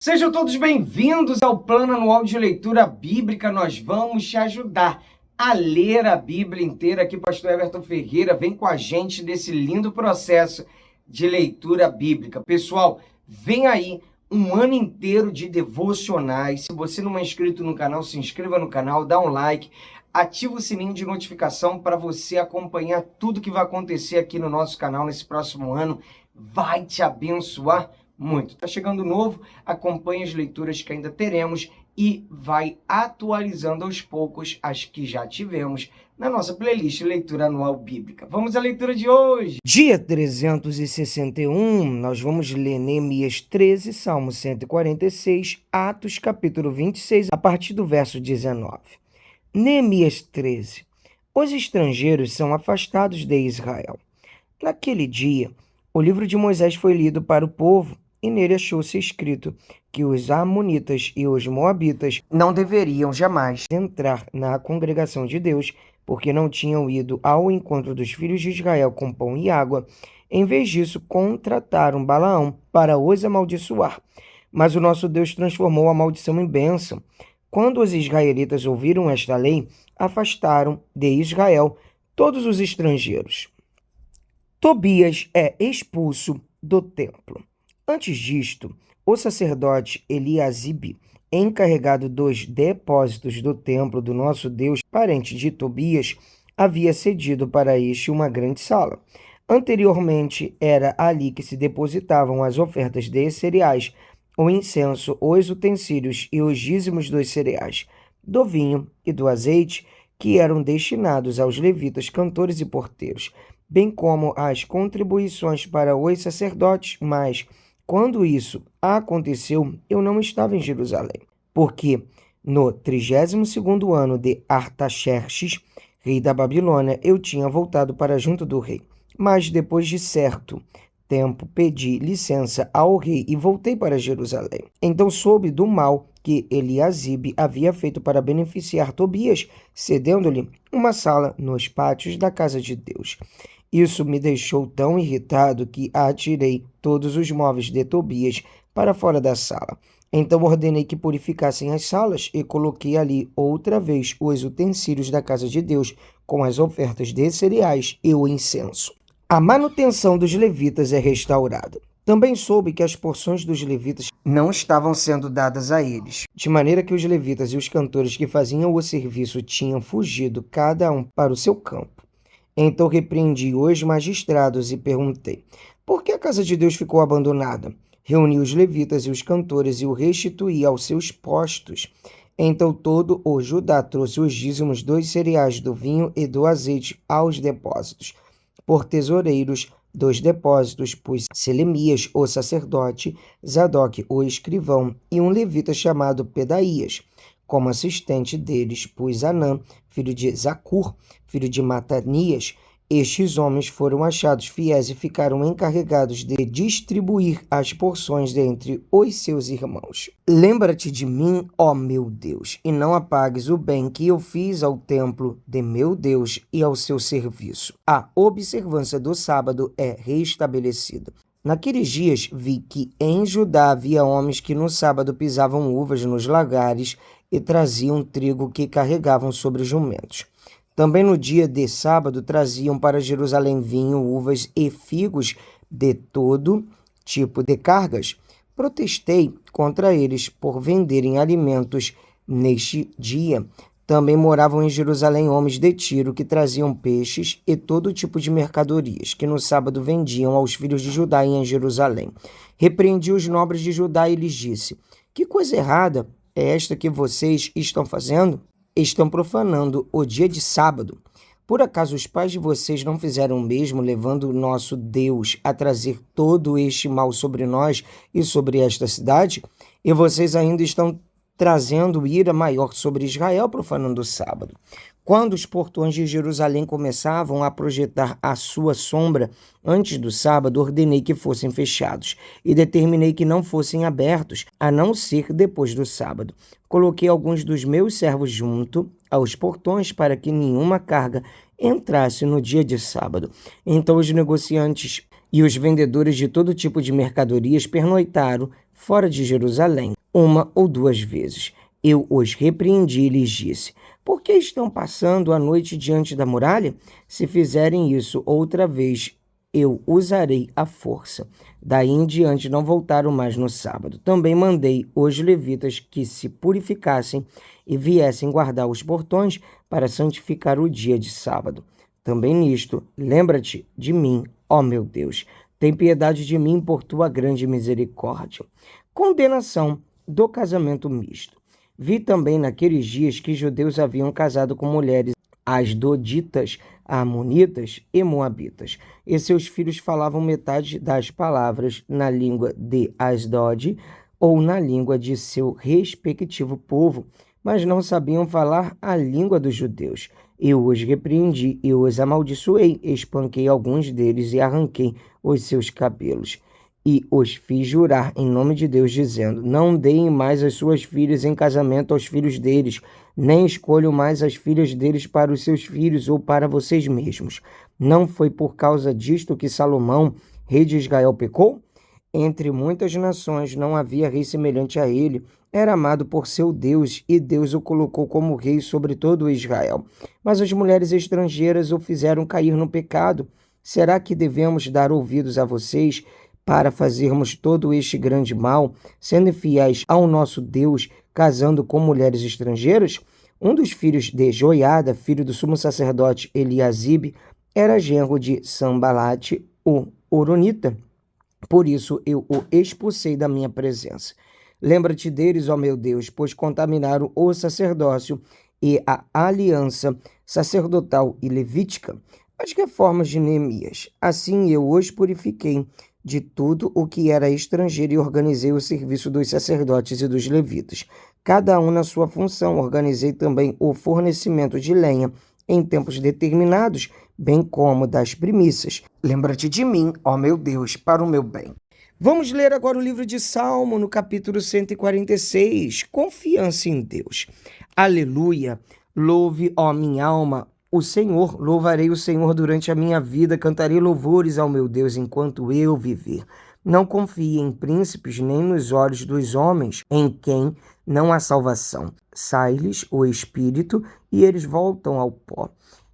Sejam todos bem-vindos ao Plano Anual de Leitura Bíblica. Nós vamos te ajudar a ler a Bíblia inteira. Aqui, pastor Everton Ferreira, vem com a gente nesse lindo processo de leitura bíblica. Pessoal, vem aí um ano inteiro de devocionais. Se você não é inscrito no canal, se inscreva no canal, dá um like, ativa o sininho de notificação para você acompanhar tudo que vai acontecer aqui no nosso canal nesse próximo ano. Vai te abençoar muito. Tá chegando novo, acompanhe as leituras que ainda teremos e vai atualizando aos poucos as que já tivemos na nossa playlist Leitura Anual Bíblica. Vamos à leitura de hoje. Dia 361, nós vamos ler Neemias 13, Salmo 146, Atos capítulo 26, a partir do verso 19. Neemias 13. Os estrangeiros são afastados de Israel. Naquele dia, o livro de Moisés foi lido para o povo, e nele achou-se escrito que os amonitas e os moabitas não deveriam jamais entrar na congregação de Deus, porque não tinham ido ao encontro dos filhos de Israel com pão e água. Em vez disso, contrataram Balaão para os amaldiçoar. Mas o nosso Deus transformou a maldição em bênção. Quando os israelitas ouviram esta lei, afastaram de Israel todos os estrangeiros. Tobias é expulso do templo. Antes disto, o sacerdote Eliasibe, encarregado dos depósitos do templo do nosso Deus, parente de Tobias, havia cedido para este uma grande sala. Anteriormente, era ali que se depositavam as ofertas de cereais, o incenso, os utensílios e os dízimos dos cereais, do vinho e do azeite, que eram destinados aos levitas, cantores e porteiros, bem como as contribuições para os sacerdotes, mas quando isso aconteceu, eu não estava em Jerusalém, porque no 32º ano de Artaxerxes, rei da Babilônia, eu tinha voltado para junto do rei. Mas depois de certo tempo pedi licença ao rei e voltei para Jerusalém. Então soube do mal que Eliasibe havia feito para beneficiar Tobias, cedendo-lhe uma sala nos pátios da casa de Deus. Isso me deixou tão irritado que atirei todos os móveis de Tobias para fora da sala. Então ordenei que purificassem as salas e coloquei ali outra vez os utensílios da casa de Deus, com as ofertas de cereais e o incenso. A manutenção dos levitas é restaurada. Também soube que as porções dos levitas não estavam sendo dadas a eles, de maneira que os levitas e os cantores que faziam o serviço tinham fugido, cada um para o seu campo. Então repreendi os magistrados e perguntei: por que a casa de Deus ficou abandonada? Reuni os levitas e os cantores e o restituí aos seus postos. Então todo o Judá trouxe os dízimos dos cereais, do vinho e do azeite aos depósitos. Por tesoureiros dos depósitos pus Selemias, o sacerdote, Zadok, o escrivão, e um levita chamado Pedaías. Como assistente deles pus Anã, filho de Zacur, filho de Matanias. Estes homens foram achados fiéis e ficaram encarregados de distribuir as porções entre os seus irmãos. Lembra-te de mim, ó meu Deus, e não apagues o bem que eu fiz ao templo de meu Deus e ao seu serviço. A observância do sábado é restabelecida. Naqueles dias vi que em Judá havia homens que no sábado pisavam uvas nos lagares e traziam trigo que carregavam sobre jumentos. Também no dia de sábado traziam para Jerusalém vinho, uvas e figos de todo tipo de cargas. Protestei contra eles por venderem alimentos neste dia. Também moravam em Jerusalém homens de Tiro que traziam peixes e todo tipo de mercadorias, que no sábado vendiam aos filhos de Judá em Jerusalém. Repreendi os nobres de Judá e lhes disse: que coisa errada é esta que vocês estão fazendo? Estão profanando o dia de sábado. Por acaso os pais de vocês não fizeram o mesmo, levando o nosso Deus a trazer todo este mal sobre nós e sobre esta cidade? E vocês ainda estão trazendo ira maior sobre Israel, profanando o sábado. Quando os portões de Jerusalém começavam a projetar a sua sombra antes do sábado, ordenei que fossem fechados e determinei que não fossem abertos, a não ser depois do sábado. Coloquei alguns dos meus servos junto aos portões para que nenhuma carga entrasse no dia de sábado. Então os negociantes e os vendedores de todo tipo de mercadorias pernoitaram fora de Jerusalém, 1 ou 2 vezes. Eu os repreendi e lhes disse: por que estão passando a noite diante da muralha? Se fizerem isso outra vez, eu usarei a força. Daí em diante não voltaram mais no sábado. Também mandei os levitas que se purificassem e viessem guardar os portões para santificar o dia de sábado. Também nisto, lembra-te de mim, ó meu Deus. Tem piedade de mim por tua grande misericórdia. Condenação do casamento misto. Vi também naqueles dias que judeus haviam casado com mulheres asdoditas, amonitas e moabitas, e seus filhos falavam metade das palavras na língua de Asdod ou na língua de seu respectivo povo, mas não sabiam falar a língua dos judeus. Eu os repreendi e os amaldiçoei, espanquei alguns deles e arranquei os seus cabelos. E os fiz jurar em nome de Deus, dizendo: não deem mais as suas filhas em casamento aos filhos deles, nem escolham mais as filhas deles para os seus filhos ou para vocês mesmos. Não foi por causa disto que Salomão, rei de Israel, pecou? Entre muitas nações não havia rei semelhante a ele. Era amado por seu Deus, e Deus o colocou como rei sobre todo Israel. Mas as mulheres estrangeiras o fizeram cair no pecado. Será que devemos dar ouvidos a vocês para fazermos todo este grande mal, sendo fiéis ao nosso Deus, casando com mulheres estrangeiras? Um dos filhos de Joiada, filho do sumo sacerdote Eliasibe, era genro de Sambalate, o Horonita. Por isso eu o expulsei da minha presença. Lembra-te deles, ó meu Deus, pois contaminaram o sacerdócio e a aliança sacerdotal e levítica, as reformas de Neemias. Assim eu os purifiquei de tudo o que era estrangeiro e organizei o serviço dos sacerdotes e dos levitas, cada um na sua função. Organizei também o fornecimento de lenha em tempos determinados, bem como das primícias. Lembra-te de mim, ó meu Deus, para o meu bem. Vamos ler agora o livro de Salmo, no capítulo 146, Confiança em Deus. Aleluia! Louve, ó minha alma, o Senhor. Louvarei o Senhor durante a minha vida, cantarei louvores ao meu Deus enquanto eu viver. Não confie em príncipes, nem nos olhos dos homens, em quem não há salvação. Sai-lhes o espírito e eles voltam ao pó.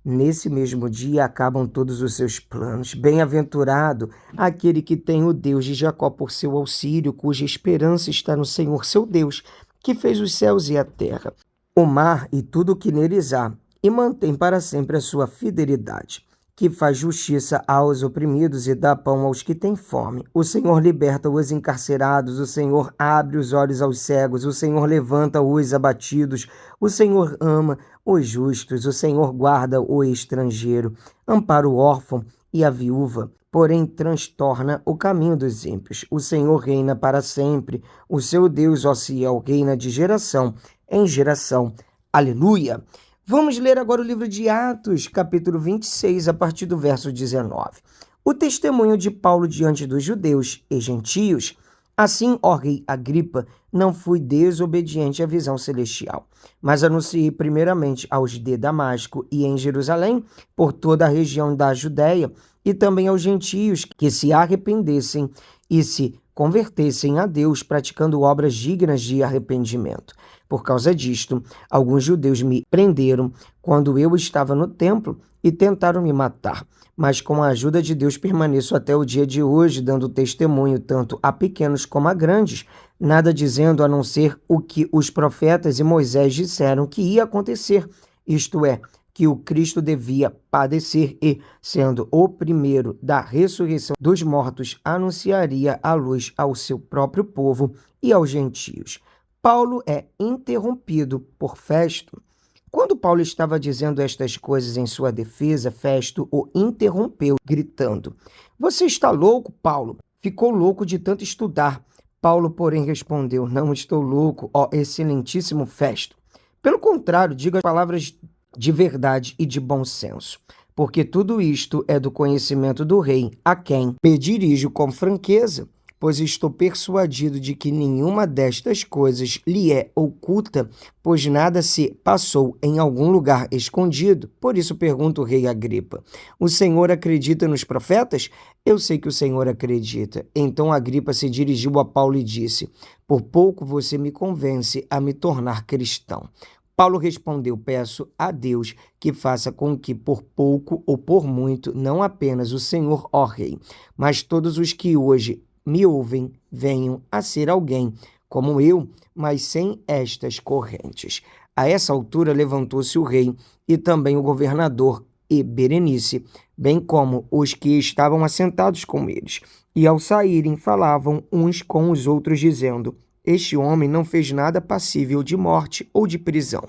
Nesse mesmo dia acabam todos os seus planos. Bem-aventurado aquele que tem o Deus de Jacó por seu auxílio, cuja esperança está no Senhor seu Deus, que fez os céus e a terra, o mar e tudo o que neles há, e mantém para sempre a sua fidelidade, que faz justiça aos oprimidos e dá pão aos que têm fome. O Senhor liberta os encarcerados, o Senhor abre os olhos aos cegos, o Senhor levanta os abatidos, o Senhor ama os justos, o Senhor guarda o estrangeiro, ampara o órfão e a viúva, porém transtorna o caminho dos ímpios. O Senhor reina para sempre, o seu Deus, ó Sião, reina de geração em geração. Aleluia! Vamos ler agora o livro de Atos, capítulo 26, a partir do verso 19. O testemunho de Paulo diante dos judeus e gentios. Assim, ó rei Agripa, não fui desobediente à visão celestial, mas anunciei primeiramente aos de Damasco e em Jerusalém, por toda a região da Judéia, e também aos gentios que se arrependessem e se convertessem a Deus, praticando obras dignas de arrependimento. Por causa disto, alguns judeus me prenderam quando eu estava no templo e tentaram me matar. Mas com a ajuda de Deus permaneço até o dia de hoje, dando testemunho tanto a pequenos como a grandes, nada dizendo a não ser o que os profetas e Moisés disseram que ia acontecer, isto é, que o Cristo devia padecer e, sendo o primeiro da ressurreição dos mortos, anunciaria a luz ao seu próprio povo e aos gentios. Paulo é interrompido por Festo. Quando Paulo estava dizendo estas coisas em sua defesa, Festo o interrompeu, gritando: Você está louco, Paulo? Ficou louco de tanto estudar. Paulo, porém, respondeu: Não estou louco, ó excelentíssimo Festo. Pelo contrário, digo as palavras de verdade e de bom senso, porque tudo isto é do conhecimento do rei, a quem me dirijo com franqueza. pois estou persuadido de que nenhuma destas coisas lhe é oculta, pois nada se passou em algum lugar escondido. Por isso pergunto, rei Agripa, o senhor acredita nos profetas? Eu sei que o senhor acredita. Então Agripa se dirigiu a Paulo e disse, por pouco você me convence a me tornar cristão. Paulo respondeu, peço a Deus que faça com que por pouco ou por muito, não apenas o Senhor, ó Rei, mas todos os que hoje me ouvem venham a ser alguém como eu, mas sem estas correntes. A essa altura levantou-se o rei e também o governador e Berenice, bem como os que estavam assentados com eles. E ao saírem falavam uns com os outros, dizendo, este homem não fez nada passível de morte ou de prisão.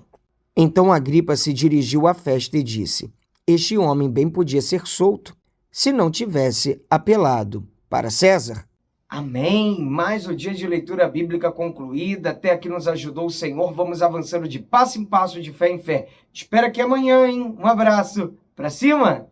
Então Agripa se dirigiu à festa e disse, este homem bem podia ser solto, se não tivesse apelado para César. Amém. Mais o dia de leitura bíblica concluída. Até aqui nos ajudou o Senhor. Vamos avançando de passo em passo, de fé em fé. Espero que amanhã, hein? Um abraço. Pra cima!